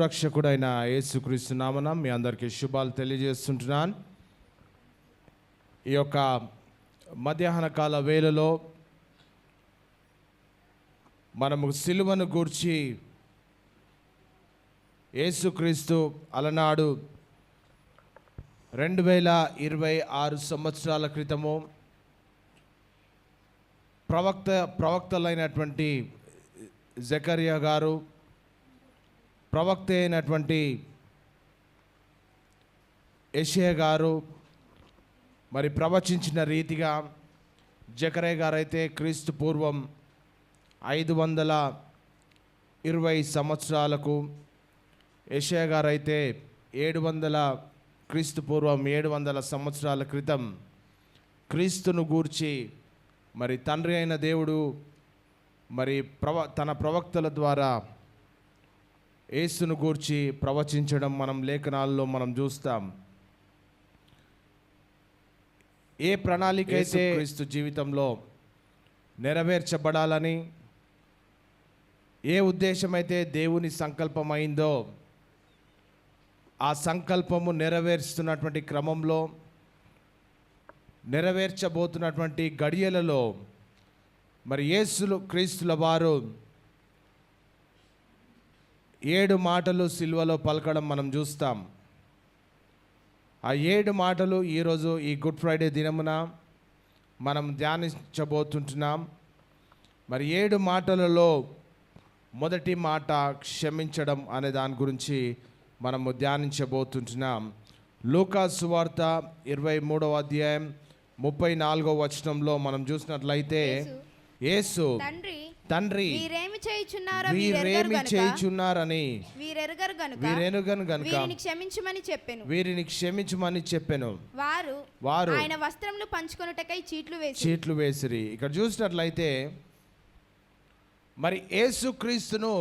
రక్షకుడైన యేసుక్రీస్తు నామమున మీ అందరికీ శుభాలు తెలియజేస్తుంటున్నాను. ఈ యొక్క మధ్యాహ్న కాల వేళలో మనము సిలువను గూర్చి యేసుక్రీస్తు అలనాడు 2026 సంవత్సరాల క్రితము ప్రవక్తలైనటువంటి జకరియా గారు, ప్రవక్త అయినటువంటి యెషయా గారు మరి ప్రవచించిన రీతిగా జకరియా గారు అయితే క్రీస్తు పూర్వం 520 సంవత్సరాలకు, యెషయా గారు అయితే 700 క్రీస్తు పూర్వం 700 సంవత్సరాల క్రితం క్రీస్తును గూర్చి మరి తండ్రి అయిన దేవుడు మరి తన ప్రవక్తల ద్వారా యేసును గూర్చి ప్రవచించడం మనం లేఖనాల్లో మనం చూస్తాం. ఏ ప్రణాళిక అయితే క్రీస్తు జీవితంలో నెరవేర్చబడాలని, ఏ ఉద్దేశమైతే దేవుని సంకల్పమైందో ఆ సంకల్పము నెరవేరుస్తున్నటువంటి క్రమంలో, నెరవేర్చబోతున్నటువంటి గడియలలో మరి యేసు క్రీస్తుల వారు 7 మాటలు సిలువలో పలకడం మనం చూస్తాం. ఆ 7 మాటలు ఈరోజు ఈ గుడ్ ఫ్రైడే దినమున మనం ధ్యానించబోతుంటున్నాం. మరి 7 మాటలలో మొదటి మాట క్షమించడం అనే దాని గురించి మనము ధ్యానించబోతుంటున్నాం. లూకా సువార్త 23వ అధ్యాయం 34వ వచనంలో మనం చూసినట్లయితే, యేసు తండ్రి వీరేమి చేయుచున్నారని వీరెరుగను గనుక వీరిని క్షమించమని చెప్పెను. వారు ఆయన వస్త్రములు పంచుకొనుటకై చీట్లు వేసిరి. ఇక్కడ చూసినట్లయితే మరి యేసు క్రీస్తును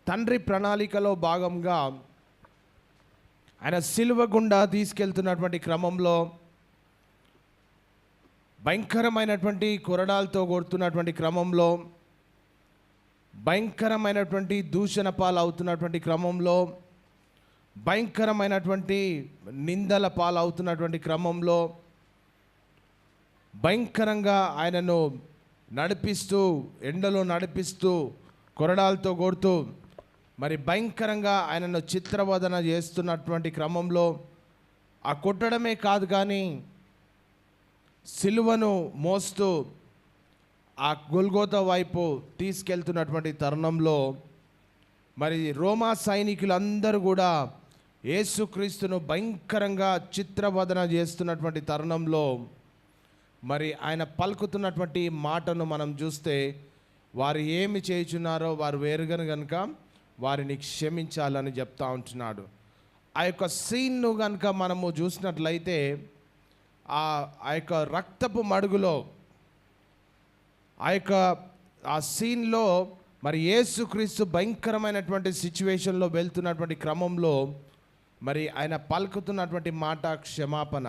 తండ్రి ప్రణాళికలో భాగంగా ఆయన సిలువ గుండా తీసుకెళ్తున్నటువంటి క్రమంలో, భయంకరమైనటువంటి కొరడాలతో కొడుతున్నటువంటి క్రమంలో, భయంకరమైనటువంటి దూషణ పాలవుతున్నటువంటి క్రమంలో, భయంకరమైనటువంటి నిందల పాలవుతున్నటువంటి క్రమంలో, భయంకరంగా ఆయనను నడిపిస్తూ, ఎండలో నడిపిస్తూ, కొరడాలతో కొడుతూ మరి భయంకరంగా ఆయనను చిత్రవదన చేస్తున్నటువంటి క్రమంలో, ఆ కొట్టడమే కాదు కానీ సిలువను మోస్తూ ఆ గొల్గోతా వైపు తీసుకెళ్తున్నటువంటి తరుణంలో మరి రోమా సైనికులందరూ కూడా యేసుక్రీస్తును భయంకరంగా చిత్రవదన చేస్తున్నటువంటి తరుణంలో మరి ఆయన పలుకుతున్నటువంటి మాటను మనం చూస్తే, వారు ఏమి చేయుచున్నారో వారు వేరుగను కనుక వారిని క్షమించాలని చెప్తా ఉంటున్నాడు. ఆ యొక్క సీన్ను కనుక మనము చూసినట్లయితే ఆ యొక్క రక్తపు మడుగులో, ఆ సీన్లో మరి యేసుక్రీస్తు భయంకరమైనటువంటి సిచ్యువేషన్లో వెళ్తున్నటువంటి క్రమంలో మరి ఆయన పలుకుతున్నటువంటి మాట క్షమాపణ.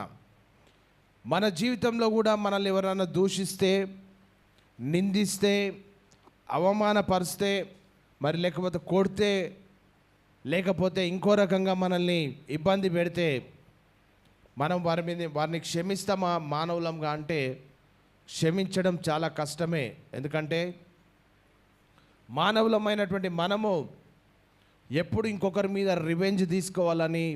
మన జీవితంలో కూడా మనల్ని ఎవరైనా దూషిస్తే, నిందిస్తే, అవమానపరిస్తే, మరి లేకపోతే కొడితే, లేకపోతే ఇంకో రకంగా మనల్ని ఇబ్బంది పెడితే మనం వారిని క్షమిస్తామా మానవులంగా అంటే క్షమించడం చాలా కష్టమే. ఎందుకంటే మానవులమైనటువంటి మనము ఎప్పుడు ఇంకొకరి మీద రివెంజ్ తీసుకోవాలని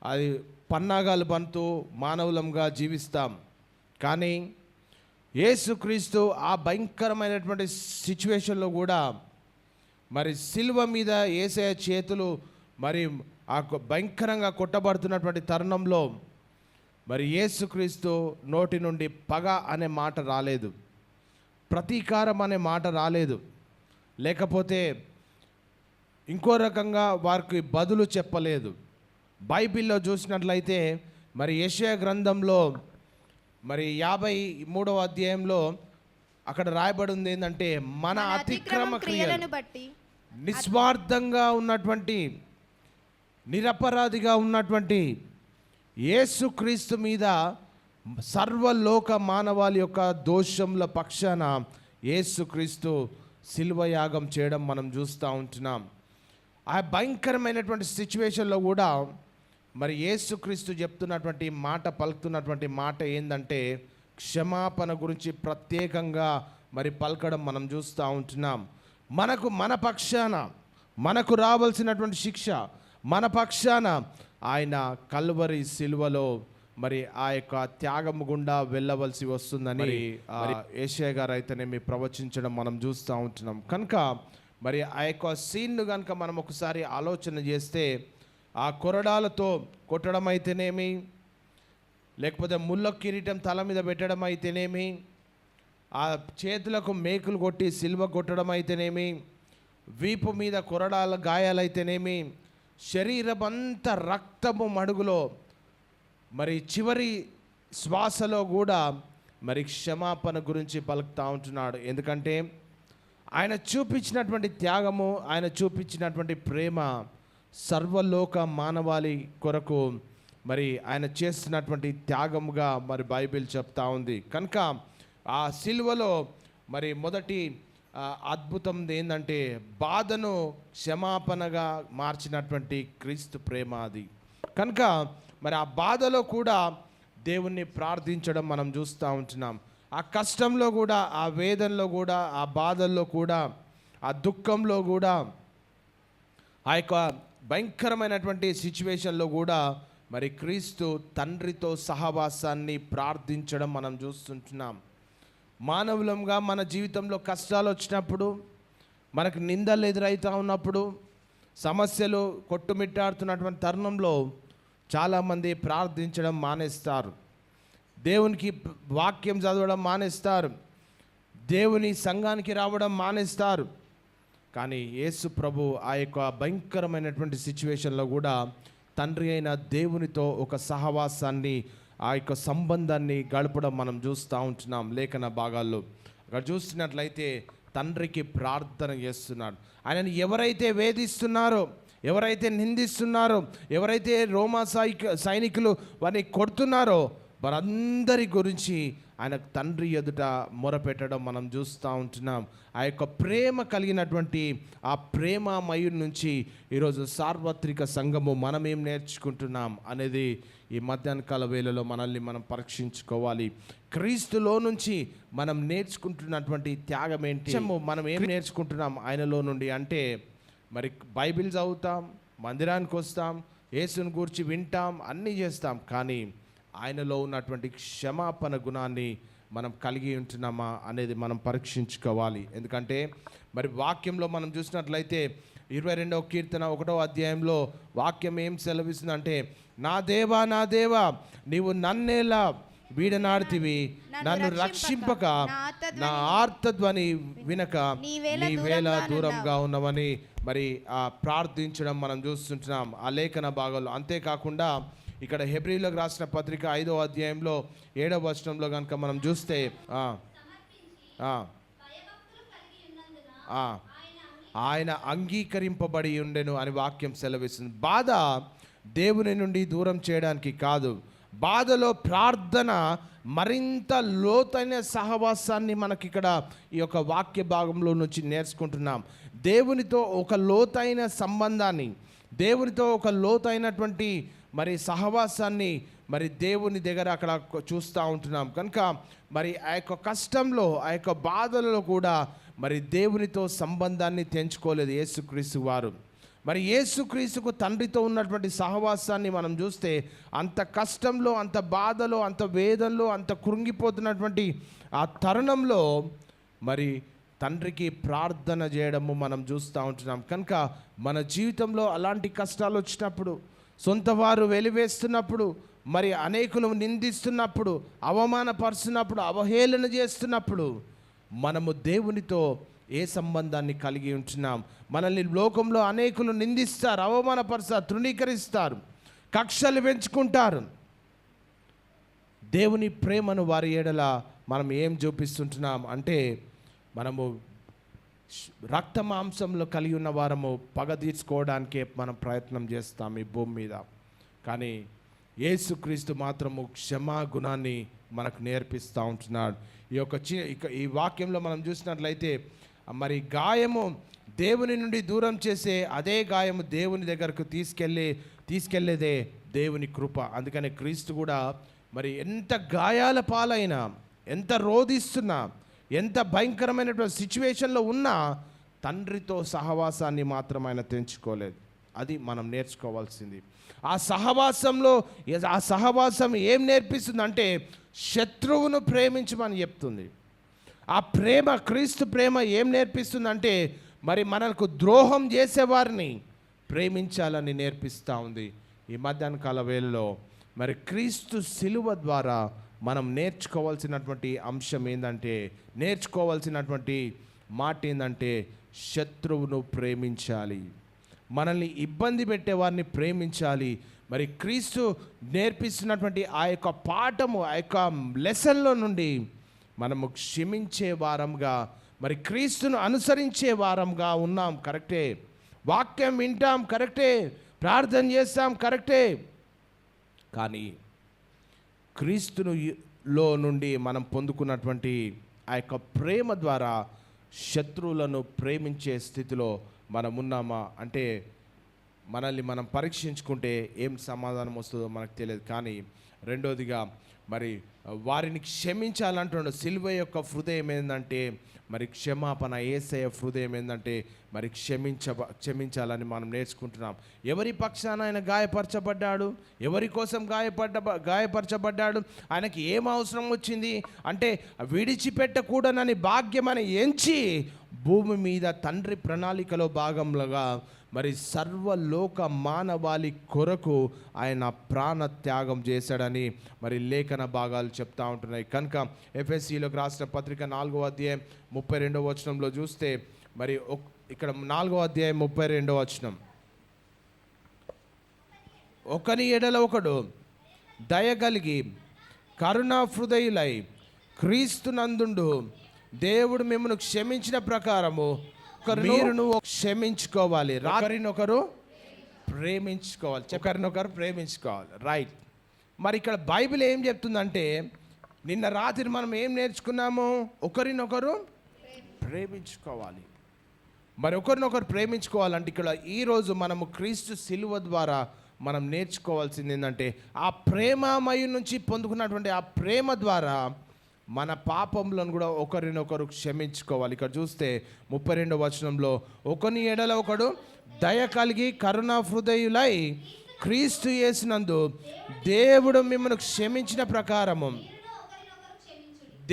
అది పన్నాగాలు పంతూ మానవులంగా జీవిస్తాం. కానీ యేసుక్రీస్తు ఆ భయంకరమైనటువంటి సిచ్యువేషన్లో కూడా మరి సిలువ మీద యేసయ్య చేతులు మరి ఆ భయంకరంగా కొట్టబడుతున్నటువంటి తరుణంలో మరి యేసుక్రీస్తు నోటి నుండి పగ అనే మాట రాలేదు, ప్రతీకారం అనే మాట రాలేదు, లేకపోతే ఇంకో రకంగా వారికి బదులు చెప్పలేదు. బైబిల్లో చూసినట్లయితే మరి యెషయా గ్రంథంలో మరి 53వ అధ్యాయంలో అక్కడ రాయబడి ఉంది ఏంటంటే, మన అతిక్రమ క్రియలను బట్టి నిస్వార్థంగా ఉన్నటువంటి, నిరపరాధిగా ఉన్నటువంటి యేసుక్రీస్తు మీద సర్వలోక మానవాళి యొక్క దోషముల పక్షాన యేసుక్రీస్తు శిలువ యాగం చేయడం మనం చూస్తూ ఉంటున్నాం. ఆ భయంకరమైనటువంటి సిచ్యువేషన్లో కూడా మరి యేసుక్రీస్తు చెప్తున్నటువంటి మాట, పలుకుతున్నటువంటి మాట ఏంటంటే క్షమాపణ గురించి ప్రత్యేకంగా మరి పలకడం మనం చూస్తూ ఉంటున్నాం. మన పక్షాన మనకు రావాల్సినటువంటి శిక్ష మన పక్షాన ఆయన కల్వరి సిలువలో మరి ఆ యొక్క త్యాగం గుండా వెళ్ళవలసి వస్తుందని యేషయా గారు అయితేనేమి ప్రవచించడం మనం చూస్తూ ఉంటున్నాం. కనుక మరి ఆ యొక్క సీన్ను కనుక మనం ఒకసారి ఆలోచన చేస్తే, ఆ కొరడాలతో కొట్టడం అయితేనేమి, లేకపోతే ముళ్ళ కిరీటం తల మీద పెట్టడం అయితేనేమి, ఆ చేతులకు మేకులు కొట్టి సిలువ కొట్టడం అయితేనేమి, వీపు మీద కొరడాల గాయాలైతేనేమి, శరీరమంతా రక్తము మడుగులో మరి చివరి శ్వాసలో కూడా మరి క్షమాపణ గురించి పలుకుతూ ఉంటున్నాడు. ఎందుకంటే ఆయన చూపించినటువంటి త్యాగము, ఆయన చూపించినటువంటి ప్రేమ సర్వలోక మానవాళి కొరకు మరి ఆయన చేస్తున్నటువంటి త్యాగముగా మరి బైబిల్ చెప్తా ఉంది. కనుక ఆ సిలువలో మరి మొదటి అద్భుతం ఏంటంటే బాధను క్షమాపణగా మార్చినటువంటి క్రీస్తు ప్రేమ అది. కనుక మరి ఆ బాధలో కూడా దేవుణ్ణి ప్రార్థించడం మనం చూస్తూ ఉంటున్నాం. ఆ కష్టంలో కూడా, ఆ వేదనలో కూడా, ఆ బాధల్లో కూడా, ఆ దుఃఖంలో కూడా, ఆ యొక్క భయంకరమైనటువంటి సిచ్యువేషన్లో కూడా మరి క్రీస్తు తండ్రితో సహవాసాన్ని ప్రార్థించడం మనం చూస్తుంటున్నాం. మానవులంగా మన జీవితంలో కష్టాలు వచ్చినప్పుడు, మనకు నిందలు ఎదురవుతూ ఉన్నప్పుడు, సమస్యలు కొట్టుమిట్టాడుతున్నటువంటి తరుణంలో చాలామంది ప్రార్థించడం మానేస్తారు, దేవునికి వాక్యం చదవడం మానేస్తారు, దేవుని సంఘానికి రావడం మానేస్తారు. కానీ యేసు ప్రభు ఆ యొక్క భయంకరమైనటువంటి సిచ్యువేషన్లో కూడా తండ్రి అయిన దేవునితో ఒక సహవాసాన్ని, ఆ యొక్క సంబంధాన్ని గడపడం మనం చూస్తూ ఉంటున్నాం. లేఖన భాగాల్లో అక్కడ చూస్తున్నట్లయితే తండ్రికి ప్రార్థన చేస్తున్నాడు. ఆయనను ఎవరైతే వేధిస్తున్నారో, ఎవరైతే నిందిస్తున్నారో, ఎవరైతే రోమా సైనికులు వారిని కొడుతున్నారో వారందరి గురించి ఆయన తండ్రి ఎదుట మొరపెట్టడం మనం చూస్తూ ఉంటున్నాం. ఆ యొక్క ప్రేమ కలిగినటువంటి ఆ ప్రేమమయుడి నుంచి ఈరోజు సార్వత్రిక సంఘము మనం ఏం నేర్చుకుంటున్నాం అనేది ఈ మధ్యాహ్నకాల వేళలో మనల్ని మనం పరీక్షించుకోవాలి. క్రీస్తులో నుంచి మనం నేర్చుకుంటున్నటువంటి త్యాగం ఏంటి, మనం ఏం నేర్చుకుంటున్నాం ఆయనలో నుండి అంటే, మరి బైబిల్ చదువుతాం, మందిరానికి వస్తాం, యేసుని గురించి వింటాం, అన్నీ చేస్తాం, కానీ ఆయనలో ఉన్నటువంటి క్షమాపణ గుణాన్ని మనం కలిగి ఉంటున్నామా అనేది మనం పరీక్షించుకోవాలి. ఎందుకంటే మరి వాక్యంలో మనం చూసినట్లయితే 22వ కీర్తన 1వ అధ్యాయంలో వాక్యం ఏం సెలవిస్తుందంటే, నా దేవా నా దేవా నీవు నన్నేలా వీడనాడితివి, నన్ను రక్షింపక నా ఆర్తధ్వని వినక నీవేళ దూరంగా ఉన్నవని మరి ప్రార్థించడం మనం చూస్తుంటున్నాం ఆ లేఖన భాగంలో. అంతేకాకుండా ఇక్కడ హెబ్రీలకు రాసిన పత్రిక 5వ అధ్యాయంలో 7వ వచనంలో కనుక మనం చూస్తే ఆయన అంగీకరింపబడి ఉండెను అని వాక్యం సెలవిస్తుంది. బాధ దేవుని నుండి దూరం చేయడానికి కాదు, బాధలో ప్రార్థన మరింత లోతైన సహవాసాన్ని మనకి ఇక్కడ ఈ యొక్క వాక్య భాగంలో నుంచి నేర్చుకుంటున్నాం. దేవునితో ఒక లోతైన సంబంధాన్ని, దేవునితో ఒక లోతైనటువంటి మరి సహవాసాన్ని మరి దేవుని దగ్గర అక్కడ చూస్తూ ఉంటున్నాం. కనుక మరి ఆ యొక్క కష్టంలో, ఆ యొక్క బాధలలో కూడా మరి దేవునితో సంబంధాన్ని తెంచుకోలేదు యేసుక్రీస్తు వారు. మరి యేసుక్రీస్తుకు తండ్రితో ఉన్నటువంటి సహవాసాన్ని మనం చూస్తే అంత కష్టంలో, అంత బాధలో, అంత వేదనలో, అంత కృంగిపోతున్నటువంటి ఆ తరుణంలో మరి తండ్రికి ప్రార్థన చేయడము మనం చూస్తూ ఉంటున్నాం. కనుక మన జీవితంలో అలాంటి కష్టాలు వచ్చినప్పుడు, సొంత వారు వెలివేస్తున్నప్పుడు, మరి అనేకులు నిందిస్తున్నప్పుడు, అవమానపరుస్తున్నప్పుడు, అవహేళన చేస్తున్నప్పుడు మనము దేవునితో ఏ సంబంధాన్ని కలిగి ఉంటున్నాం? మనల్ని లోకంలో అనేకులు నిందిస్తారు, అవమానపరుస్తారు, తృణీకరిస్తారు, కక్షలు పెంచుకుంటారు. దేవుని ప్రేమను వారి ఎడల మనం ఏం చూపిస్తుంటున్నాం అంటే, మనము రక్త మాంసంలో కలిగి ఉన్న వారము పగ తీర్చుకోవడానికే మనం ప్రయత్నం చేస్తాం ఈ భూమి మీద. కానీ యేసుక్రీస్తు మాత్రము క్షమా గుణాన్ని మనకు నేర్పిస్తూ ఉంటున్నాడు. ఈ వాక్యంలో మనం చూసినట్లయితే మరి గాయము దేవుని నుండి దూరం చేసే అదే గాయము దేవుని దగ్గరకు తీసుకెళ్లేదే దేవుని కృప. అందుకని క్రీస్తు కూడా మరి ఎంత గాయాల పాలైనా, ఎంత రోధిస్తున్నా, ఎంత భయంకరమైనటువంటి సిచ్యువేషన్లో ఉన్నా తండ్రితో సహవాసాన్ని మాత్రం ఆయన తెంచుకోలేదు. అది మనం నేర్చుకోవాల్సింది. ఆ సహవాసం ఏం నేర్పిస్తుంది అంటే శత్రువును ప్రేమించమని చెప్తుంది. ఆ ప్రేమ, క్రీస్తు ప్రేమ ఏం నేర్పిస్తుందంటే మరి మనకు ద్రోహం చేసేవారిని ప్రేమించాలని నేర్పిస్తూ ఉంది. ఈ మధ్యాహ్న కాల వేళలో మరి క్రీస్తు శిలువ ద్వారా మనం నేర్చుకోవాల్సినటువంటి అంశం ఏంటంటే, నేర్చుకోవాల్సినటువంటి మాట ఏంటంటే శత్రువును ప్రేమించాలి, మనల్ని ఇబ్బంది పెట్టేవారిని ప్రేమించాలి. మరి క్రీస్తు నేర్పిస్తున్నటువంటి ఆ యొక్క పాఠము, ఆ యొక్క లెసన్లో నుండి మనము క్షమించే వారంగా, మరి క్రీస్తును అనుసరించే వారంగా ఉన్నాం. కరెక్టే, వాక్యం వింటాం, కరెక్టే, ప్రార్థన చేస్తాం, కరెక్టే. కానీ క్రీస్తులో నుండి మనం పొందుకున్నటువంటి ఆ యొక్క ప్రేమ ద్వారా శత్రువులను ప్రేమించే స్థితిలో మనం ఉన్నామా అంటే మనల్ని మనం పరీక్షించుకుంటే ఏం సమాధానం వస్తుందో మనకు తెలియదు. కానీ రెండోదిగా మరి వారిని క్షమించాలంటున్న సిలువ యొక్క హృదయం ఏంటంటే మరి క్షమాపణ. యేసయ్య హృదయం ఏంటంటే మరి క్షమించాలని మనం నేర్చుకుంటున్నాం. ఎవరి పక్షాన ఆయన గాయపరచబడ్డాడు, ఎవరి కోసం గాయపరచబడ్డాడు, ఆయనకి ఏం అవసరం వచ్చింది అంటే విడిచిపెట్టకూడనని భాగ్యమని ఎంచి భూమి మీద తండ్రి ప్రణాళికలో భాగంగా మరి సర్వలోక మానవాళి కొరకు ఆయన ప్రాణ త్యాగం చేశాడని మరి లేఖన భాగాలు చెప్తా ఉంటున్నాయి. కనుక ఎఫెసీలోకి రాసిన పత్రిక 4వ అధ్యాయం 32వ వచనంలో చూస్తే మరి ఇక్కడ 4వ అధ్యాయం 32వ వచనం, ఒకని ఎడల ఒకడు దయగలిగి కరుణా హృదయులై క్రీస్తునందుండు దేవుడు మిమ్మల్ని క్షమించిన ప్రకారము మీరును క్షమించుకోవాలి, ఒకరినొకరు ప్రేమించుకోవాలి, ఒకరినొకరు ప్రేమించుకోవాలి. రైట్. మరి ఇక్కడ బైబిల్ ఏం చెప్తుందంటే నిన్న రాత్రి మనం ఏం నేర్చుకున్నాము? ఒకరినొకరు ప్రేమించుకోవాలి. మరి ఒకరినొకరు ప్రేమించుకోవాలంటే ఇక్కడ ఈరోజు మనము క్రీస్తు శిలువ ద్వారా మనం నేర్చుకోవాల్సింది ఏంటంటే ఆ ప్రేమమయం నుంచి పొందుకున్నటువంటి ఆ ప్రేమ ద్వారా మన పాపములను కూడా ఒకరినొకరు క్షమించుకోవాలి. ఇక్కడ చూస్తే 32వ వచనంలో, ఒకని ఎడల ఒకడు దయ కలిగి కరుణా హృదయులై క్రీస్తు యేసునందు దేవుడు మిమ్మల్ని క్షమించిన ప్రకారము.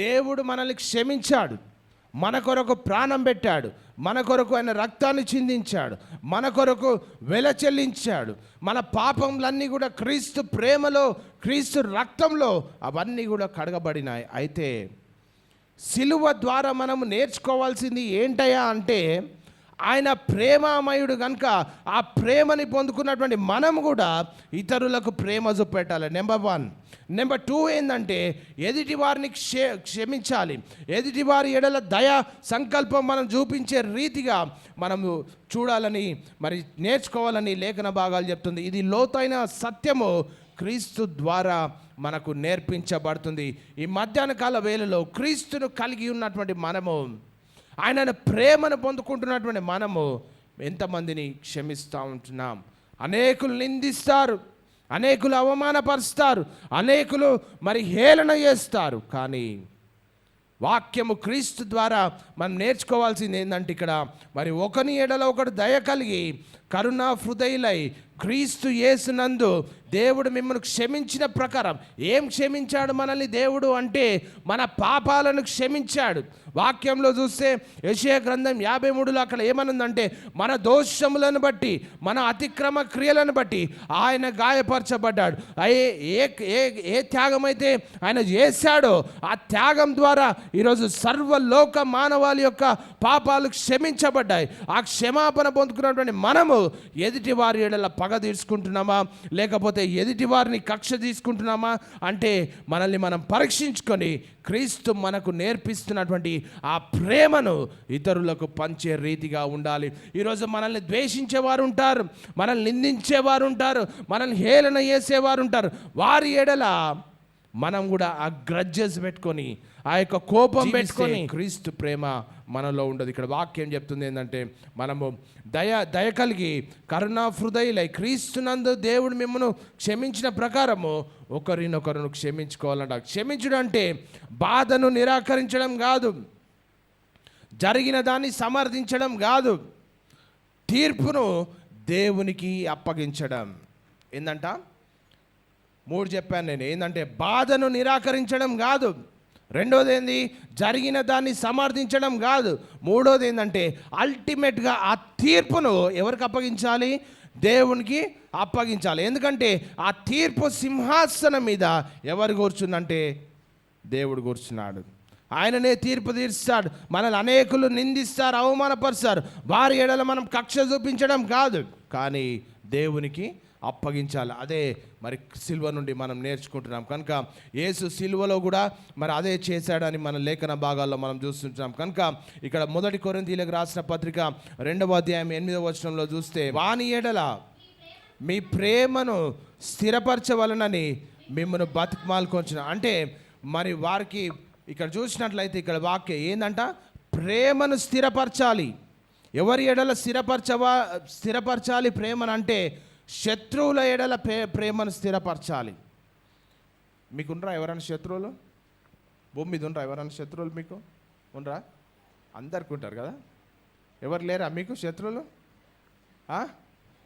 దేవుడు మనల్ని క్షమించాడు, మన కొరకు ప్రాణం పెట్టాడు, మన కొరకు ఆయన రక్తాన్ని చిందించాడు, మన కొరకు వెల చెల్లించాడు. మన పాపములన్నీ కూడా క్రీస్తు ప్రేమలో, క్రీస్తు రక్తంలో అవన్నీ కూడా కడగబడినాయి. అయితే సిలువ ద్వారా మనము నేర్చుకోవాల్సింది ఏంటయ్యా అంటే ఆయన ప్రేమామయుడు కనుక ఆ ప్రేమని పొందుకున్నటువంటి మనం కూడా ఇతరులకు ప్రేమ చూపెట్టాలి. నెంబర్ 1. నెంబర్ 2 ఏంటంటే ఎదుటి వారిని క్షమించాలి. ఎదుటి వారి ఎడల దయ సంకల్పం మనం చూపించే రీతిగా మనము చూడాలని మరి నేర్చుకోవాలని లేఖన భాగాలు చెప్తుంది. ఇది లోతైన సత్యము క్రీస్తు ద్వారా మనకు నేర్పించబడుతుంది. ఈ మధ్యాహ్న కాల వేళలో క్రీస్తును కలిగి ఉన్నటువంటి మనము, ఆయన ప్రేమను పొందుకుంటున్నటువంటి మనము ఎంతమందిని క్షమిస్తూ ఉంటున్నాం? అనేకులు నిందిస్తారు, అనేకులు అవమానపరుస్తారు, అనేకులు మరి హేళన చేస్తారు. కానీ వాక్యము క్రీస్తు ద్వారా మనం నేర్చుకోవాల్సింది ఏంటంటే ఇక్కడ మరి ఒకని ఎడల ఒకడు దయ కలిగి కరుణా హృదయులై క్రీస్తు యేసునందు దేవుడు మిమ్మల్ని క్షమించిన ప్రకారం. ఏం క్షమించాడు మనల్ని దేవుడు అంటే మన పాపాలను క్షమించాడు. వాక్యంలో చూస్తే యెషయా గ్రంథం 53లో అక్కడ ఏమనుందంటే మన దోషములను బట్టి, మన అతిక్రమ క్రియలను బట్టి ఆయన గాయపరచబడ్డాడు. ఏ త్యాగం అయితే ఆయన చేశాడో ఆ త్యాగం ద్వారా ఈరోజు సర్వలోక మానవాళి యొక్క పాపాలు క్షమించబడ్డాయి. ఆ క్షమాపణ పొందుకున్నటువంటి మనము ఎదుటి వారి ఎడల పగ తీర్చుకుంటున్నామా, లేకపోతే ఎదుటి వారిని కక్ష తీసుకుంటున్నామా అంటే మనల్ని మనం పరీక్షించుకొని క్రీస్తు మనకు నేర్పిస్తున్నటువంటి ఆ ప్రేమను ఇతరులకు పంచే రీతిగా ఉండాలి. ఈరోజు మనల్ని ద్వేషించేవారు ఉంటారు, మనల్ని నిందించేవారు ఉంటారు, మనల్ని హేళన చేసేవారు ఉంటారు. వారి ఎడల మనం కూడా ఆ గ్రడ్జెస్ పెట్టుకొని, ఆ యొక్క కోపం పెట్టుకొని క్రీస్తు ప్రేమ మనలో ఉండదు. ఇక్కడ వాక్యం చెప్తుంది ఏంటంటే, మనము దయ కలిగి కరుణా హృదయులై క్రీస్తునందు దేవుడు మిమ్మల్ని క్షమించిన ప్రకారము ఒకరినొకరును క్షమించుకోవాలంట. క్షమించడం అంటే బాధను నిరాకరించడం కాదు, జరిగిన దాన్ని సమర్థించడం కాదు, తీర్పును దేవునికి అప్పగించడం. ఏందంట 3 చెప్పాను నేను. ఏంటంటే బాధను నిరాకరించడం కాదు, రెండోది ఏంది జరిగిన దాన్ని సమర్థించడం కాదు, మూడోది ఏంటంటే అల్టిమేట్గా ఆ తీర్పును ఎవరికి అప్పగించాలి? దేవునికి అప్పగించాలి. ఎందుకంటే ఆ తీర్పు సింహాసనం మీద ఎవరు కూర్చుందంటే దేవుడు కూర్చున్నాడు. ఆయననే తీర్పు తీర్స్తాడు. మనల్ని అనేకులు నిందిస్తారు, అవమానపరుస్తారు, వారి ఎడల మనం కక్ష చూపించడం కాదు, కానీ దేవునికి అప్పగించాలి. అదే మరి సిలువ నుండి మనం నేర్చుకుంటున్నాం. కనుక యేసు సిలువలో కూడా మరి అదే చేశాడని మన లేఖన భాగాల్లో మనం చూస్తుంటున్నాం. కనుక ఇక్కడ 1 కొరింథీయులకు రాసిన పత్రిక 2వ అధ్యాయం 8వ వచనంలో చూస్తే, వాని ఎడల మీ ప్రేమను స్థిరపరచవలనని మిమ్మల్ని బతిమాలుకొంచిన. అంటే మరి వారికి ఇక్కడ చూసినట్లయితే ఇక్కడ వాక్యం ఏందంట, ప్రేమను స్థిరపరచాలి. ఎవరి ఎడల స్థిరపరచాలి ప్రేమను అంటే శత్రువుల ఎడల ప్రేమను స్థిరపరచాలి. మీకుండ్రా ఎవరైనా శత్రువులు? భూమి మీద ఉండరా ఎవరైనా శత్రువులు? మీకు ఉండరా? అందరికి ఉంటారు కదా. ఎవరు లేరా మీకు శత్రువులు?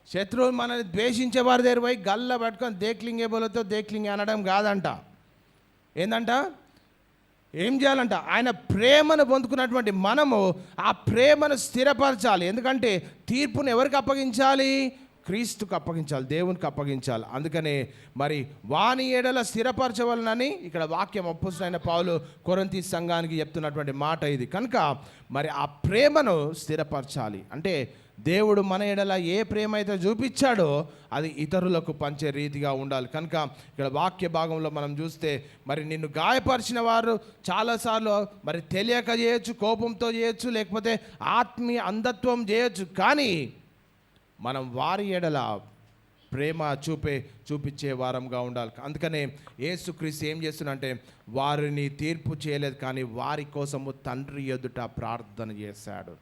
శత్రువులు మనల్ని ద్వేషించే వారి దగ్గర పోయి గల్ల పట్టుకొని దేక్లింగే బోలతో దేక్లింగే అనడం కాదంట. ఏందంట? ఏం చేయాలంట? ఆయన ప్రేమను పొందుకున్నటువంటి మనము ఆ ప్రేమను స్థిరపరచాలి. ఎందుకంటే తీర్పును ఎవరికి అప్పగించాలి? క్రీస్తుకు అప్పగించాలి, దేవునికి అప్పగించాలి. అందుకనే మరి వాని ఎడల స్థిరపరచవలనని ఇక్కడ వాక్యం అపోస్తలుడైన పౌలు కొరింథీ సంఘానికి చెప్తున్నటువంటి మాట ఇది. కనుక మరి ఆ ప్రేమను స్థిరపరచాలి అంటే దేవుడు మన ఎడల ఏ ప్రేమ అయితే చూపించాడో అది ఇతరులకు పంచే రీతిగా ఉండాలి. కనుక ఇక్కడ వాక్య భాగంలో మనం చూస్తే మరి నిన్ను గాయపరిచిన వారు చాలాసార్లు మరి తెలియక చేయొచ్చు, కోపంతో చేయొచ్చు, లేకపోతే ఆత్మీయ అంధత్వం చేయొచ్చు, కానీ మనం వారి ఎడల ప్రేమ చూపించే వారంగా ఉండాలి. అందుకనే యేసుక్రీస్తు ఏం చేస్తున్నాడంటే వారిని తీర్పు చేయలేదు, కానీ వారి కోసము తండ్రి ఎదుట ప్రార్థన చేశాడు.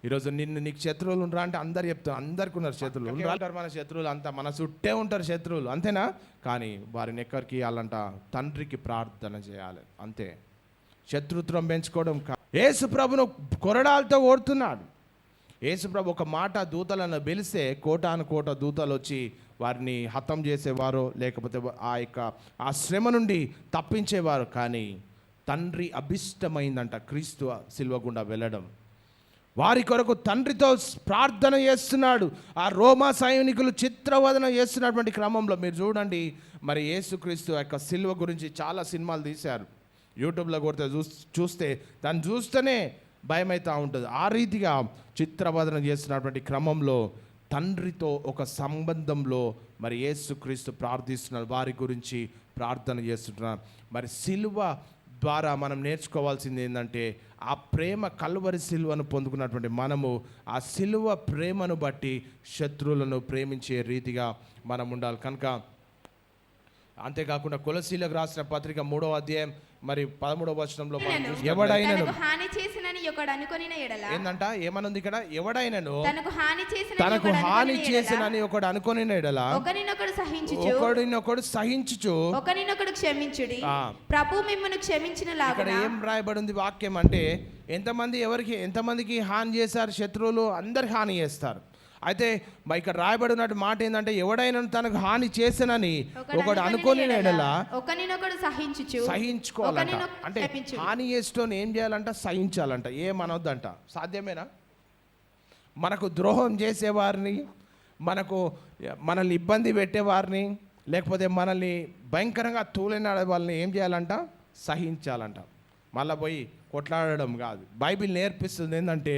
ఈరోజు నీకు శత్రువులు ఉండరా అంటే అందరు చెప్తారు, అందరికి ఉన్నారు శత్రువులు. ఉంటారు మన శత్రువులు, అంతా మన చుట్టే ఉంటారు శత్రువులు, అంతేనా? కానీ వారిని ఎక్కడికి ఇవ్వాలంట? తండ్రికి ప్రార్థన చేయాలి, అంతే. శత్రుత్వం పెంచుకోవడం యేసు ప్రభును కొరడాలతో ఓడుతున్నాడు. యేసుప్రభు ఒక మాట దూతలను పిలిస్తే కోటాను కోట దూతలు వచ్చి వారిని హతం చేసేవారు, లేకపోతే ఆ శ్రమ నుండి తప్పించేవారు. కానీ తండ్రి అభిష్టమైందంట క్రీస్తు సిలువ గుండా వెళ్ళడం. వారి కొరకు తండ్రితో ప్రార్థన చేస్తున్నాడు. ఆ రోమా సైనికులు చిత్రవదన చేస్తున్నటువంటి క్రమంలో మీరు చూడండి, మరి యేసుక్రీస్తు యొక్క సిలువ గురించి చాలా సినిమాలు తీశారు. యూట్యూబ్లో కొడితే చూస్తే దాన్ని చూస్తేనే భయమైతే ఉంటుంది. ఆ రీతిగా చిత్రవదన చేస్తున్నటువంటి క్రమంలో తండ్రితో ఒక సంబంధంలో మరి యేసుక్రీస్తు ప్రార్థిస్తున్నారు, వారి గురించి ప్రార్థన చేస్తున్నారు. మరి సిలువ ద్వారా మనం నేర్చుకోవాల్సింది ఏంటంటే ఆ ప్రేమ, కల్వరి సిలువను పొందుకున్నటువంటి మనము ఆ సిలువ ప్రేమను బట్టి శత్రువులను ప్రేమించే రీతిగా మనం ఉండాలి. కనుక అంతేకాకుండా కొలసీలకు రాసిన పత్రిక 3వ అధ్యాయం మరి 13వ వచనంలో ఎవడైనను హాని చేసినని ఒకడు అనుకొనిన ఎడల ఏందంట? ఏమనుంది ఇక్కడ? ఎవడైనను తనకు హాని చేసినని ఒకడు అనుకొనిన ఎడల ఒకరినొకడు సహించుచు ఒకరినొకడు క్షమించుడి, ప్రభు మిమ్మును క్షమించినలాగున. ఇక్కడ ఏం రాయబడి ఉంది వాక్యం అంటే ఎంతమందికి హాని చేశారు శత్రువులు? అందరికి హాని చేస్తారు. అయితే ఇక్కడ రాయబడినట్టు మాట ఏంటంటే ఎవడైనా తనకు హాని చేసనని ఒకడు అనుకోని ఎడల సహించుకోవాలంట. అంటే హాని చేసేటోని ఏం చేయాలంట? సహించాలంట. ఏమనొద్దంట. సాధ్యమేనా? మనకు ద్రోహం చేసేవారిని, మనల్ని ఇబ్బంది పెట్టేవారిని, లేకపోతే మనల్ని భయంకరంగా తూలినాడే వాళ్ళని ఏం చేయాలంట? సహించాలంట. మళ్ళీ పోయి కొట్లాడడం కాదు. బైబిల్ నేర్పిస్తుంది ఏంటంటే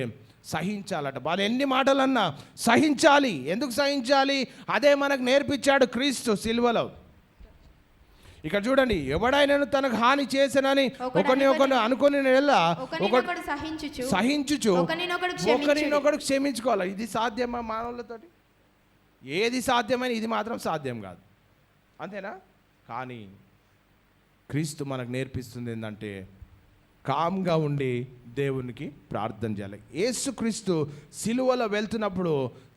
సహించాలట. వాళ్ళు ఎన్ని మాటలన్నా సహించాలి. ఎందుకు సహించాలి? అదే మనకు నేర్పించాడు క్రీస్తు సిలువలో. ఇక్కడ చూడండి, ఎవడైనా తనకు హాని చేసనని ఒకరిని అనుకుని సహించుచు ఒకరినొకడు క్షమించుకోవాలి. ఇది సాధ్యమా మానవులతోటి? ఏది సాధ్యమైన ఇది మాత్రం సాధ్యం కాదు, అంతేనా? కానీ క్రీస్తు మనకు నేర్పిస్తుంది ఏంటంటే కామ్గా ఉండి దేవునికి ప్రార్థన చేయాలి. యేసుక్రీస్తు సిలువలో వెళ్తున్నప్పుడు,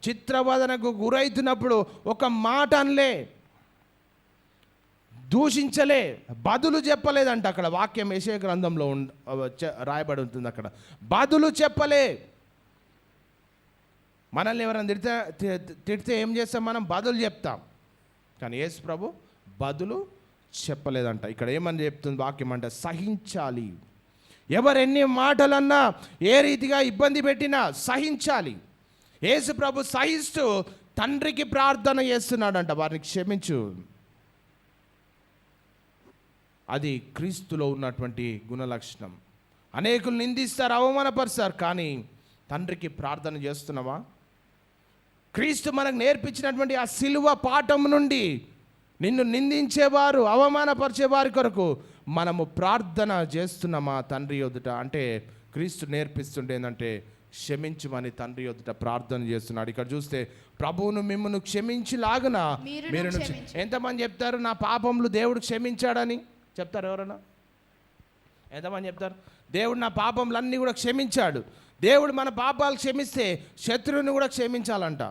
చిత్రవదనకు గురవుతున్నప్పుడు ఒక మాట అనలే, దూషించలే, బదులు చెప్పలేదంట. అక్కడ వాక్యం యెషయా గ్రంథంలో రాయబడి ఉంటుంది. అక్కడ బదులు చెప్పలే. మనల్ని ఎవరైనా తిడితే ఏం చేస్తాం? మనం బదులు చెప్తాం. కానీ యేసు ప్రభు బదులు చెప్పలేదంట. ఇక్కడ ఏమని చెప్తుంది వాక్యం అంటే సహించాలి. ఎవరెన్ని మాటలన్నా, ఏ రీతిగా ఇబ్బంది పెట్టినా సహించాలి. యేసు ప్రభు సహిస్తూ తండ్రికి ప్రార్థన చేస్తున్నాడంట, వారిని క్షమించు. అది క్రీస్తులో ఉన్నటువంటి గుణలక్షణం. అనేకులు నిందిస్తారు, అవమానపరుస్తారు, కానీ తండ్రికి ప్రార్థన చేస్తున్నావా? క్రీస్తు మనకు నేర్పించినటువంటి ఆ సిలువ పాఠం నుండి నిన్ను నిందించేవారు, అవమానపరిచేవారి కొరకు మనము ప్రార్థన చేస్తున్నామా తండ్రి ఎదుట? అంటే క్రీస్తు నేర్పిస్తుంటే ఏంటంటే క్షమించమని తండ్రి ఎదుట ప్రార్థన చేస్తున్నాడు. ఇక్కడ చూస్తే ప్రభువును మిమ్మల్ని క్షమించిలాగున మీరు. ఎంతమంది చెప్తారు నా పాపములు దేవుడు క్షమించాడని? చెప్తారు ఎవరన్నా? ఎంతమంది చెప్తారు? దేవుడు నా పాపములన్నీ కూడా క్షమించాడు. దేవుడు మన పాపాలు క్షమిస్తే శత్రువుని కూడా క్షమించాలంట.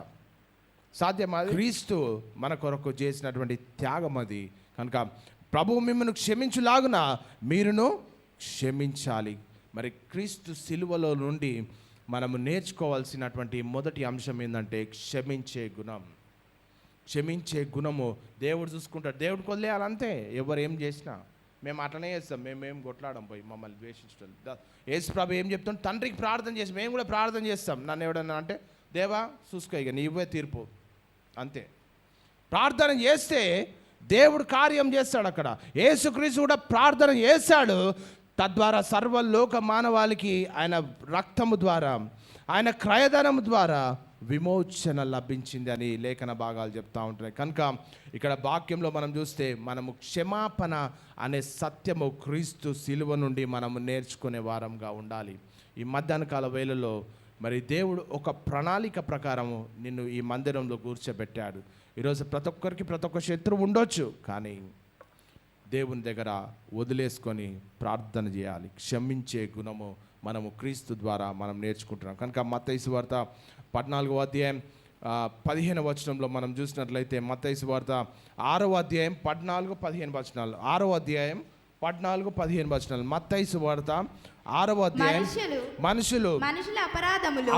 సాధ్యమా? క్రీస్తు మన కొరకు చేసినటువంటి త్యాగం అది. కనుక ప్రభువు మిమ్మల్ని క్షమించులాగున మీరును క్షమించాలి. మరి క్రీస్తు సిలువలో నుండి మనము నేర్చుకోవాల్సినటువంటి మొదటి అంశం ఏంటంటే క్షమించే గుణం. క్షమించే గుణము దేవుడు చూసుకుంటాడు. దేవుడికి వదిలేయాలంతే. ఎవరు ఏం చేసినా మేము అట్లనే చేస్తాం. మేమేం కొట్లాడం పోయి మమ్మల్ని ద్వేషించడం. యేసు ప్రభు ఏం చెప్తాం? తండ్రికి ప్రార్థన చేసి మేము కూడా ప్రార్థన చేస్తాం. నన్ను ఎవడన్నా అంటే దేవా చూసుకో, ఇక నీవే తీర్పు, అంతే. ప్రార్థన చేస్తే దేవుడు కార్యం చేస్తాడు. అక్కడ యేసుక్రీస్తు కూడా ప్రార్థన చేశాడు. తద్వారా సర్వలోక మానవాళికి ఆయన రక్తము ద్వారా, ఆయన క్రయధనము ద్వారా విమోచన లభించింది అని లేఖన భాగాలు చెప్తూ ఉంటున్నాయి. కనుక ఇక్కడ వాక్యంలో మనం చూస్తే మనము క్షమాపణ అనే సత్యము క్రీస్తు సిలువ నుండి మనము నేర్చుకునే వారంగా ఉండాలి. ఈ మధ్యాహ్న కాల వేళలో మరి దేవుడు ఒక ప్రణాళిక ప్రకారము నిన్ను ఈ మందిరంలో కూర్చోబెట్టాడు. ఈరోజు ప్రతి ఒక్కరికి ప్రతి ఒక్క శత్రువు ఉండొచ్చు, కానీ దేవుని దగ్గర వదిలేసుకొని ప్రార్థన చేయాలి. క్షమించే గుణము మనము క్రీస్తు ద్వారా మనం నేర్చుకుంటున్నాం. కనుక మత్తయి సువార్త 14వ అధ్యాయం 15వ వచనంలో మనం చూసినట్లయితే, మత్తయి సువార్త 6వ అధ్యాయం 14-15 వచనాలు. 6వ అధ్యాయం 14-15 వచనాలు. మత్తయి సువార్త 6వ అధ్యాయం. మనుషుల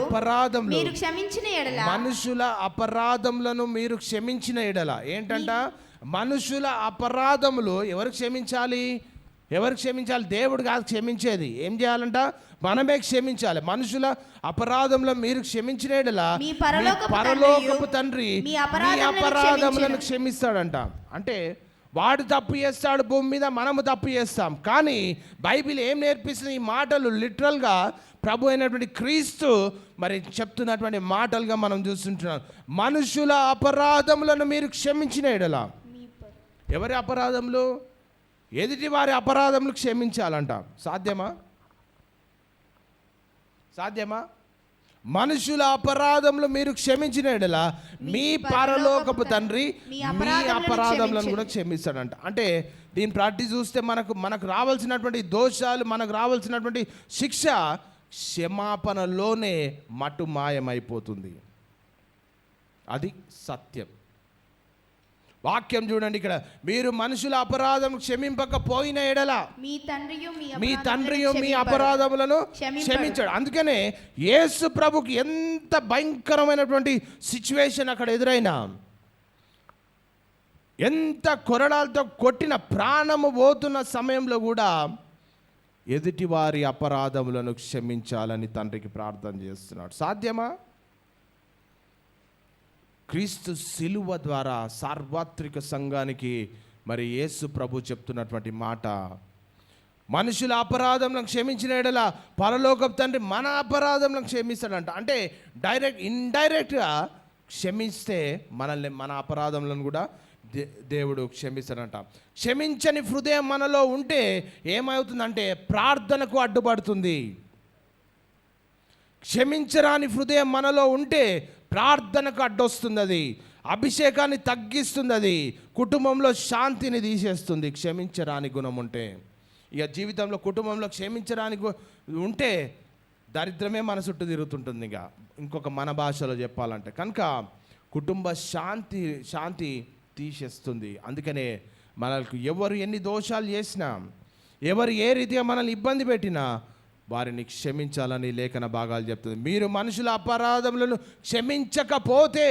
అపరాధములు మీరు క్షమించిన ఎడల, మనుషుల అపరాధములను మీరు క్షమించిన ఎడల. ఏంటంట? మనుషుల అపరాధములు ఎవరు క్షమించాలి? ఎవరు క్షమించాలి? దేవుడు కాదు క్షమించేది. ఏం చేయాలంట? మనమే క్షమించాలి. మనుషుల అపరాధంలో మీరు క్షమించిన ఎడల మీ పరలోకపు తండ్రి మీ అపరాధములను క్షమిస్తాడంట. అంటే వాడు తప్పు చేస్తాడు భూమి మీద, మనము తప్పు చేస్తాం. కానీ బైబిల్ ఏం నేర్పిస్తుంది? ఈ మాటలు లిటరల్గా ప్రభు అయినటువంటి క్రీస్తు మరి చెప్తున్నటువంటి మాటలుగా మనం చూస్తుంటున్నాం. మనుషుల అపరాధములను మీరు క్షమించిన ఎడల. ఎవరి అపరాధములు? ఎదుటి వారి అపరాధములు క్షమించాలంట. సాధ్యమా? సాధ్యమా? మనుషుల అపరాధములు మీరు క్షమించిన ఎడల మీ పరలోకపు తండ్రి మీ అపరాధములను కూడా క్షమిస్తాడంట. అంటే దీని ప్రాక్టీస్ చూస్తే మనకు రావాల్సినటువంటి దోషాలు, మనకు రావాల్సినటువంటి శిక్ష క్షమాపణలోనే మటు మాయమైపోతుంది. అది సత్యం. వాక్యం చూడండి ఇక్కడ, మీరు మనుషుల అపరాధం క్షమింపకపోయిన ఎడల మీ తండ్రియు మీ అపరాధములను క్షమించాడు. అందుకనే యేసు ప్రభుకి ఎంత భయంకరమైనటువంటి సిచ్యువేషన్ అక్కడ ఎదురైనా, ఎంత కొరడాలతో కొట్టిన, ప్రాణము పోతున్న సమయంలో కూడా ఎదుటి వారి అపరాధములను క్షమించాలని తండ్రికి ప్రార్థన చేస్తున్నాడు. సాధ్యమా? క్రీస్తు సిలువ ద్వారా సార్వత్రిక సంఘానికి మరి యేసు ప్రభు చెప్తున్నటువంటి మాట, మనుషుల అపరాధంలను క్షమించిన ఎడల పరలోకపు తండ్రి మన అపరాధంలను క్షమిస్తాడంట. అంటే ఇండైరెక్ట్గా క్షమిస్తే మనల్ని, మన అపరాధములను కూడా దేవుడు క్షమిస్తాడంట. క్షమించని హృదయం మనలో ఉంటే ఏమవుతుందంటే ప్రార్థనకు అడ్డుపడుతుంది. క్షమించరాని హృదయం మనలో ఉంటే ప్రార్థనకు అడ్డొస్తుంది. అభిషేకాన్ని తగ్గిస్తుంది, అది కుటుంబంలో శాంతిని తీసేస్తుంది. క్షమించరాని గుణం ఉంటే, ఇక జీవితంలో కుటుంబంలో క్షమించరాని ఉంటే దరిద్రమే మన చుట్టూ తిరుగుతుంటుంది. ఇక ఇంకొక మన భాషలో చెప్పాలంటే కనుక కుటుంబ శాంతి తీసేస్తుంది. అందుకనే మనకు ఎవరు ఎన్ని దోషాలు చేసినా, ఎవరు ఏ రీతిగా మనల్ని ఇబ్బంది పెట్టినా వారిని క్షమించాలని లేఖన భాగాలు చెప్తుంది. మీరు మనుషుల అపరాధములను క్షమించకపోతే,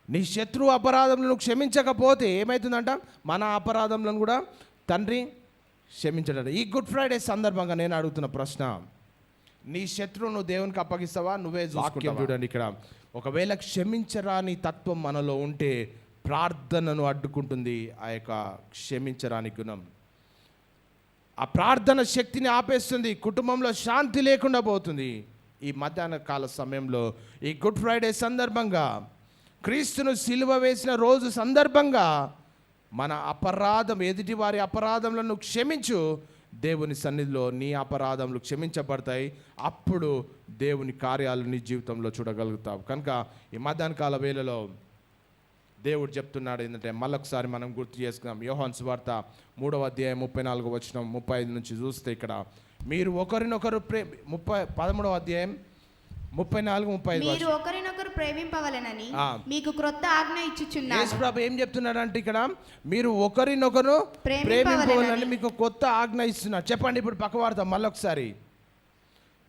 నీ శత్రువు అపరాధములను క్షమించకపోతే ఏమవుతుందంట, మన అపరాధములను కూడా తండ్రి క్షమించడం. ఈ గుడ్ ఫ్రైడే సందర్భంగా నేను అడుగుతున్న ప్రశ్న, నీ శత్రువును దేవునికి అప్పగిస్తావా? నువ్వే వాక్యం చూడండి ఇక్కడ. ఒకవేళ క్షమించరాని తత్వం మనలో ఉంటే ప్రార్థనను అడ్డుకుంటుంది ఆ యొక్క క్షమించరాని గుణం. ఆ ప్రార్థన శక్తిని ఆపేస్తుంది, కుటుంబంలో శాంతి లేకుండా పోతుంది. ఈ మధ్యాహ్న కాల సమయంలో ఈ గుడ్ ఫ్రైడే సందర్భంగా, క్రీస్తును సిలువ వేసిన రోజు సందర్భంగా మన అపరాధం, ఎదుటి వారి అపరాధములను క్షమించు. దేవుని సన్నిధిలో నీ అపరాధములు క్షమించబడతాయి. అప్పుడు దేవుని కార్యాలు నీ జీవితంలో చూడగలుగుతావు. కనుక ఈ మధ్యాహ్న కాల వేళలో దేవుడు చెప్తున్నాడు ఏంటంటే, మళ్ళొకసారి మనం గుర్తు చేసుకుందాం. యోహాను సువార్త 3వ అధ్యాయం 34 వచనం 35 నుంచి చూస్తే ఇక్కడ, మీరు ఒకరినొకరు 13వ అధ్యాయం 34-35 మీరు ఒకరినొకరు ప్రేమింపవలెనని మీకు క్రొత్త ఆజ్ఞ ఇచ్చుచున్నాను. యేసు ప్రభు ఏం చెప్తున్నాడంటే ఇక్కడ, మీరు ఒకరినొకరు ప్రేమింపవలెనని మీకు కొత్త ఆజ్ఞ ఇస్తున్నారు. చెప్పండి ఇప్పుడు పక్క వార్త మళ్ళొకసారి.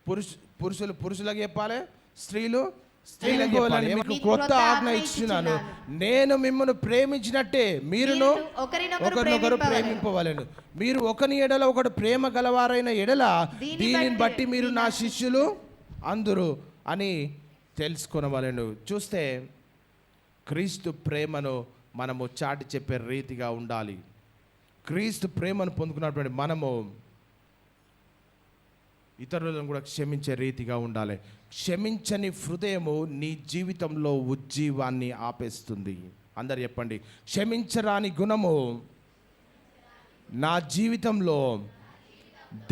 పురుషులు పురుషులకు చెప్పాలి, స్త్రీలు స్త్రీలకు చెప్పాలి. మీకు కొత్త ఆజ్ఞ ఇస్తున్నాను, నేను మిమ్మల్ని ప్రేమించినట్టే మీరును ఒకరినొకరు ప్రేమింపవలెను. మీరు ఒకని ఎడల ఒకడు ప్రేమ గలవారైన ఎడల దీనిని బట్టి మీరు నా శిష్యులు అందురు అని తెలుసుకొనవలెను. చూస్తే క్రీస్తు ప్రేమను మనము చాటి చెప్పే రీతిగా ఉండాలి. క్రీస్తు ప్రేమను పొందుకున్నటువంటి మనము ఇతరులను కూడా క్షమించే రీతిగా ఉండాలి. క్షమించని హృదయము నీ జీవితంలో ఉజ్జీవాన్ని ఆపేస్తుంది. అందరు చెప్పండి, క్షమించరాని గుణము నా జీవితంలో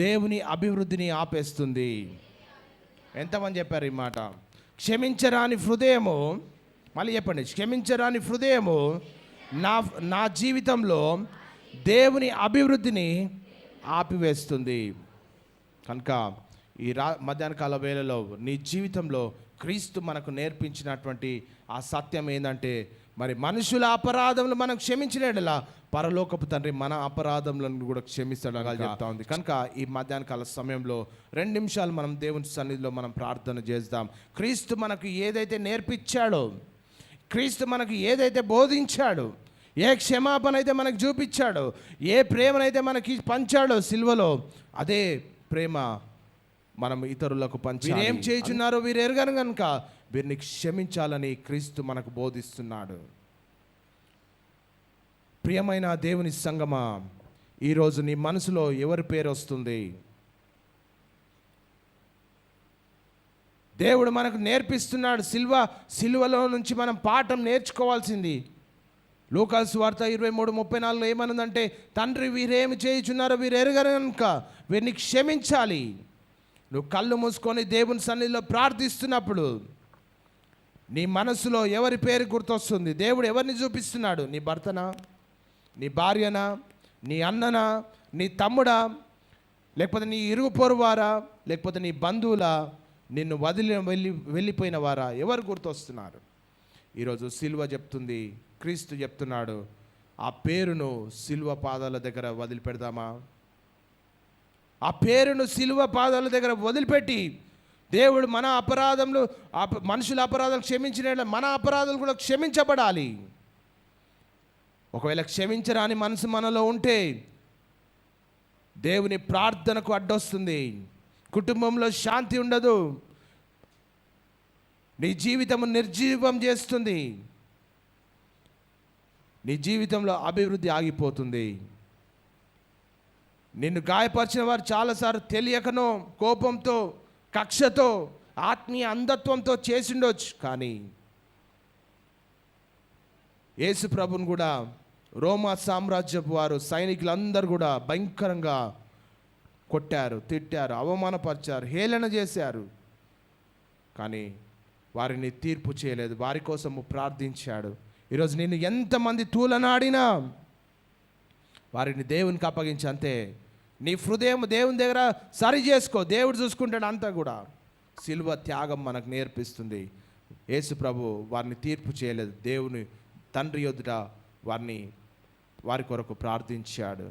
దేవుని అభివృద్ధిని ఆపేస్తుంది. ఎంతమంది చెప్పారు ఈ మాట? క్షమించరాని హృదయము, మళ్ళీ చెప్పండి, క్షమించరాని హృదయము నా జీవితంలో దేవుని అభివృద్ధిని ఆపివేస్తుంది. కనుక ఈ మధ్యాహ్న కాల వేళలో నీ జీవితంలో క్రీస్తు మనకు నేర్పించినటువంటి ఆ సత్యం ఏంటంటే, మరి మనుషుల అపరాధములు మనం క్షమించినట్లా పరలోకపు తండ్రి మన అపరాధములను కూడా క్షమిస్తాడని చెప్తా ఉంది. కనుక ఈ మధ్యాహ్న కాల సమయంలో 2 నిమిషాలు మనం దేవుని సన్నిధిలో మనం ప్రార్థన చేద్దాం. క్రీస్తు మనకు ఏదైతే నేర్పించాడో, క్రీస్తు మనకు ఏదైతే బోధించాడో, ఏ క్షమాపణ అయితే మనకు చూపించాడో, ఏ ప్రేమనైతే మనకి పంచాడో సిల్వలో, అదే ప్రేమ మనం ఇతరులకు పంచాలి. వీరేం చేయుచున్నారో వీరు ఎరగరు కనుక వీరిని క్షమించాలని క్రీస్తు మనకు బోధిస్తున్నాడు. ప్రియమైన దేవుని సంగమా, ఈరోజు నీ మనసులో ఎవరి పేరు వస్తుంది? దేవుడు మనకు నేర్పిస్తున్నాడు. సిలువలో నుంచి మనం పాఠం నేర్చుకోవాల్సింది. లూకా సువార్త 23:34 ఏమనుందంటే, తండ్రి వీరేమి చేయుచున్నారో వీరు ఎరగరు కనుక వీరిని క్షమించాలి. నువ్వు కళ్ళు మూసుకొని దేవుని సన్నిధిలో ప్రార్థిస్తున్నప్పుడు నీ మనసులో ఎవరి పేరు గుర్తొస్తుంది? దేవుడు ఎవరిని చూపిస్తున్నాడు? నీ భర్తనా, నీ భార్యనా, నీ అన్ననా, నీ తమ్ముడా, లేకపోతే నీ ఇరుగు పొరువారా, లేకపోతే నీ బంధువులా, నిన్ను వెళ్ళిపోయిన వారా? ఎవరు గుర్తొస్తున్నారు? ఈరోజు సిలువ చెప్తుంది, క్రీస్తు చెప్తున్నాడు, ఆ పేరును సిలువ పాదాల దగ్గర వదిలిపెడదామా? ఆ పేరును సిలువ పాదాల దగ్గర వదిలిపెట్టి, దేవుడు మన అపరాధములు, మనుషుల అపరాధాలు క్షమించిన మన అపరాధాలు కూడా క్షమించబడాలి. ఒకవేళ క్షమించరాని మనసు మనలో ఉంటే దేవుని ప్రార్థనకు అడ్డొస్తుంది, కుటుంబంలో శాంతి ఉండదు, నీ జీవితము నిర్జీవం చేస్తుంది, నీ జీవితంలో అభివృద్ధి ఆగిపోతుంది. నిన్ను గాయపరిచిన వారు చాలాసార్లు తెలియకనో, కోపంతో, కక్షతో, ఆత్మీయ అంధత్వంతో చేసిండొచ్చు. కానీ యేసు ప్రభుని కూడా రోమా సామ్రాజ్యపు వారు సైనికులందరూ కూడా భయంకరంగా కొట్టారు, తిట్టారు, అవమానపరిచారు, హేళన చేశారు. కానీ వారిని తీర్పు చేయలేదు, వారి కోసము ప్రార్థించాడు. ఈరోజు నేను ఎంతమంది తూలనాడినా వారిని దేవునికి అప్పగించి అంతే. నీ హృదయం దేవుని దగ్గర సరి చేసుకో, దేవుడు చూసుకుంటాడు అంతా కూడా. సిలువ త్యాగం మనకు నేర్పిస్తుంది. యేసు ప్రభు వారిని తీర్పు చేయలేదు, దేవుని తండ్రి ఎదుట వారి కొరకు ప్రార్థించాడు.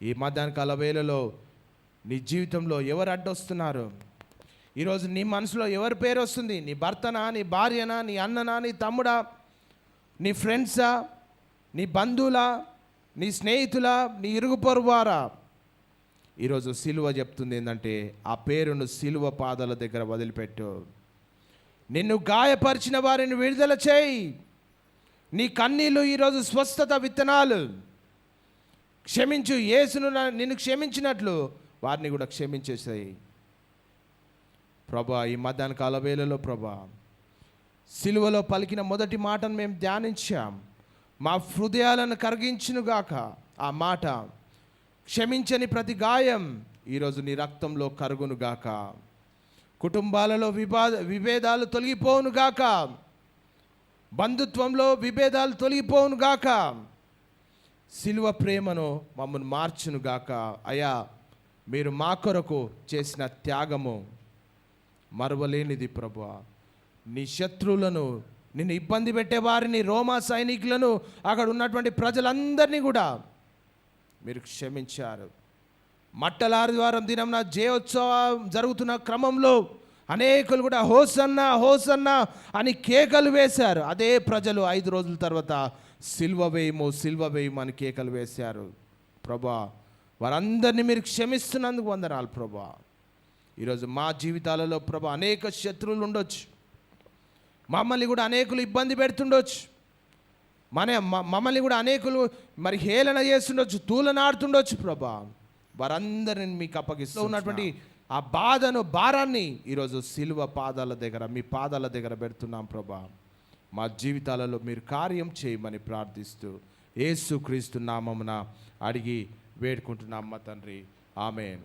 ఈ మధ్యాహ్నకాల వేళలో నీ జీవితంలో ఎవరు అడ్డొస్తున్నారు? ఈరోజు నీ మనసులో ఎవరి పేరు వస్తుంది? నీ భర్తనా, నీ భార్యనా, నీ అన్ననా, నీ తమ్ముడా, నీ ఫ్రెండ్సా, నీ బంధువులా, నీ స్నేహితులా, నీ ఇరుగు పొరుగువారా? ఈరోజు సిలువ చెప్తుంది ఏంటంటే, ఆ పేరును సిలువ పాదాల దగ్గర వదిలిపెట్టు. నిన్ను గాయపరిచిన వారిని విడుదల చేయి. నీ కన్నీళ్ళు ఈరోజు స్వస్థత విత్తనాలు. క్షమించు, యేసును నిన్ను క్షమించినట్లు వారిని కూడా క్షమించేసాయి. ప్రభా, ఈ మధ్యాహ్న కాల వేళలో ప్రభా, సిలువలో పలికిన మొదటి మాటను మేము ధ్యానించాం. మా హృదయాలను కరిగించునుగాక. ఆ మాట, క్షమించని ప్రతి గాయం ఈరోజు నీ రక్తంలో కరుగునుగాక. కుటుంబాలలో విభేదాలు తొలగిపోవునుగాక. బంధుత్వంలో విభేదాలు తొలగిపోవునుగాక. సిలువ ప్రేమను మమ్మల్ని మార్చునుగాక. అయ్యా, మీరు మా కొరకు చేసిన త్యాగము మరువలేనిది ప్రభువా. నీ శత్రువులను, నిన్ను ఇబ్బంది పెట్టే వారిని, రోమా సైనికులను, అక్కడ ఉన్నటువంటి ప్రజలందరినీ కూడా మీరు క్షమించారు. మట్టలాదివారం దినం జయోత్సవం జరుగుతున్న క్రమంలో అనేకులు కూడా హోసన్నా హోసన్నా అని కేకలు వేశారు. అదే ప్రజలు 5 రోజుల తర్వాత సిల్వ వేయము అని కేకలు వేశారు. ప్రభా, వారందరినీ మీరు క్షమిస్తున్నందుకు వందనాలు ప్రభా. ఈరోజు మా జీవితాలలో ప్రభా అనేక శత్రువులు ఉండొచ్చు, మమ్మల్ని కూడా అనేకులు ఇబ్బంది పెడుతుండొచ్చు, మమ్మల్ని కూడా అనేకులు మరి హేళన చేస్తుండొచ్చు, తూలనాడుతుండొచ్చు ప్రభా. వారందరిని మీకు అప్పగిస్తూ ఉన్నటువంటి ఆ బాధను, భారాన్ని ఈరోజు సిలువ పాదాల దగ్గర, మీ పాదాల దగ్గర పెడుతున్నాం ప్రభా. మా జీవితాలలో మీరు కార్యం చేయమని ప్రార్థిస్తూ యేసుక్రీస్తు నామమున అడిగి వేడుకుంటున్నాం మా తండ్రి. ఆమేన్.